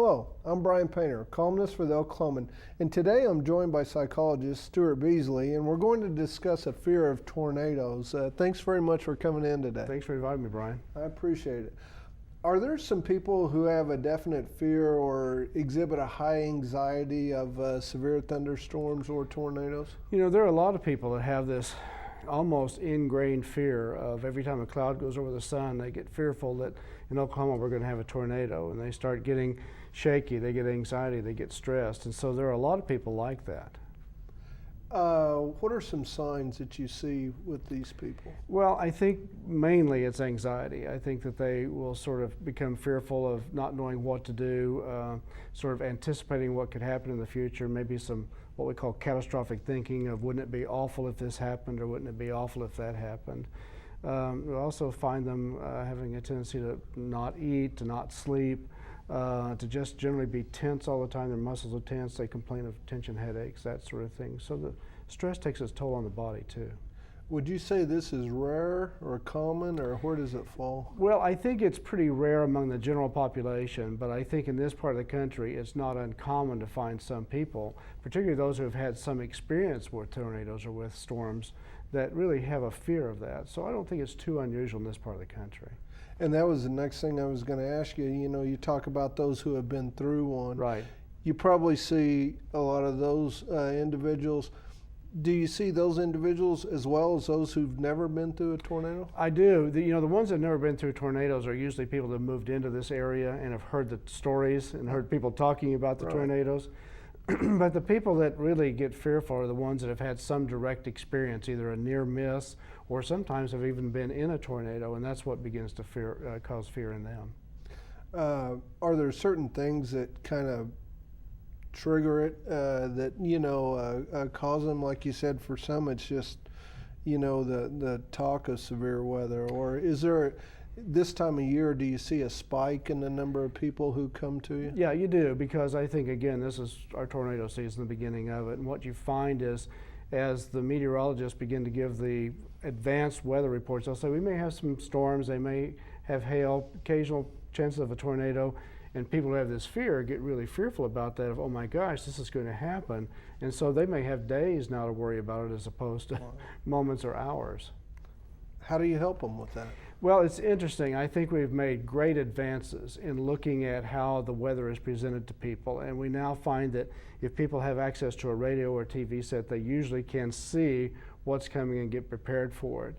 Hello, I'm Brian Painter, columnist for the Oklahoman, and today I'm joined by psychologist Stewart Beasley, and we're going to discuss a fear of tornadoes. Thanks very much for coming in today. Thanks for inviting me, Brian. I appreciate it. Are there some people who have a definite fear or exhibit a high anxiety of severe thunderstorms or tornadoes? You know, there are a lot of people that have this almost ingrained fear of every time a cloud goes over the sun, they get fearful that in Oklahoma we're going to have a tornado, and they start getting shaky, they get anxiety, they get stressed, and so there are a lot of people like that. What are some signs that you see with these people? Well, I think mainly it's anxiety. I think that they will sort of become fearful of not knowing what to do, sort of anticipating what could happen in the future, maybe some what we call catastrophic thinking of wouldn't it be awful if this happened or wouldn't it be awful if that happened. We also find them having a tendency to not eat, to not sleep, to just generally be tense all the time. Their muscles are tense, they complain of tension headaches, that sort of thing. So the stress takes its toll on the body too. Would you say this is rare or common, or where does it fall? Well, I think it's pretty rare among the general population, but I think in this part of the country it's not uncommon to find some people, particularly those who have had some experience with tornadoes or with storms, that really have a fear of that. So I don't think it's too unusual in this part of the country. And that was the next thing I was going to ask you. You know, you talk about those who have been through one. Right. You probably see a lot of those individuals. Do you see those individuals as well as those who've never been through a tornado? I do. The ones that have never been through tornadoes are usually people that have moved into this area and have heard the stories and heard people talking about the Right. tornadoes. But the people that really get fearful are the ones that have had some direct experience, either a near miss or sometimes have even been in a tornado, and that's what begins to cause fear in them. Are there certain things that kind of trigger it that cause them? Like you said, for some it's just the talk of severe weather, or is there this time of year, do you see a spike in the number of people who come to you? Yeah, you do, because I think, again, this is our tornado season, the beginning of it, and what you find is as the meteorologists begin to give the advanced weather reports, they'll say we may have some storms, they may have hail, occasional chances of a tornado, and people who have this fear get really fearful about that of, oh my gosh, this is going to happen, and so they may have days now to worry about it as opposed to moments or hours. How do you help them with that? Well, it's interesting. I think we've made great advances in looking at how the weather is presented to people, and we now find that if people have access to a radio or TV set, they usually can see what's coming and get prepared for it.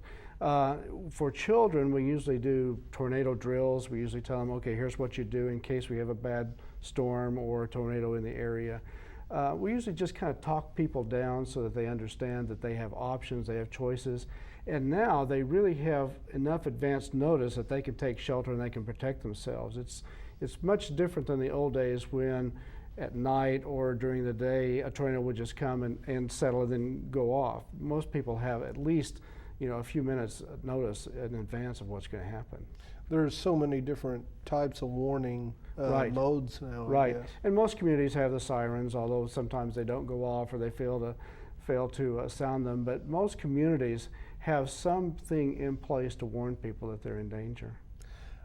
For children, we usually do tornado drills. We usually tell them, okay, here's what you do in case we have a bad storm or a tornado in the area. We usually just kind of talk people down so that they understand that they have options, they have choices, and now they really have enough advanced notice that they can take shelter and they can protect themselves. It's much different than the old days when at night or during the day a tornado would just come and settle and then go off. Most people have at least a few minutes notice in advance of what's going to happen. There's so many different types of warning Right. modes now. Right, I guess. and most communities have the sirens, although sometimes they don't go off or they fail to sound them. But most communities have something in place to warn people that they're in danger.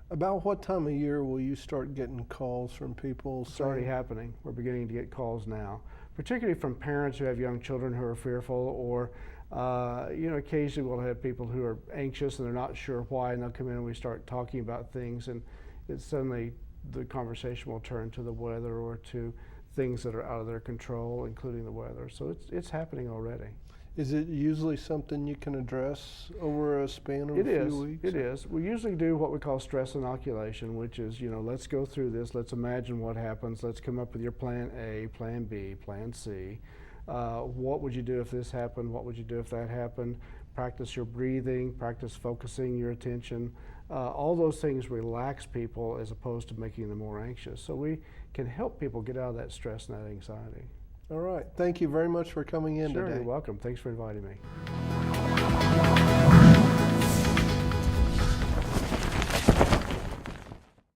About what time of year will you start getting calls from people? It's already happening. We're beginning to get calls now, particularly from parents who have young children who are fearful, or occasionally we'll have people who are anxious and they're not sure why, and they'll come in and we start talking about things, and it's suddenly the conversation will turn to the weather or to things that are out of their control, including the weather. So it's happening already. Is it usually something you can address over a span of a few weeks? It is. We usually do what we call stress inoculation, which is, let's go through this, let's imagine what happens, let's come up with your plan A, plan B, plan C. What would you do if this happened? What would you do if that happened? Practice your breathing, practice focusing your attention. All those things relax people as opposed to making them more anxious. So we can help people get out of that stress and that anxiety. All right. Thank you very much for coming in today. Sure, you're welcome. Thanks for inviting me.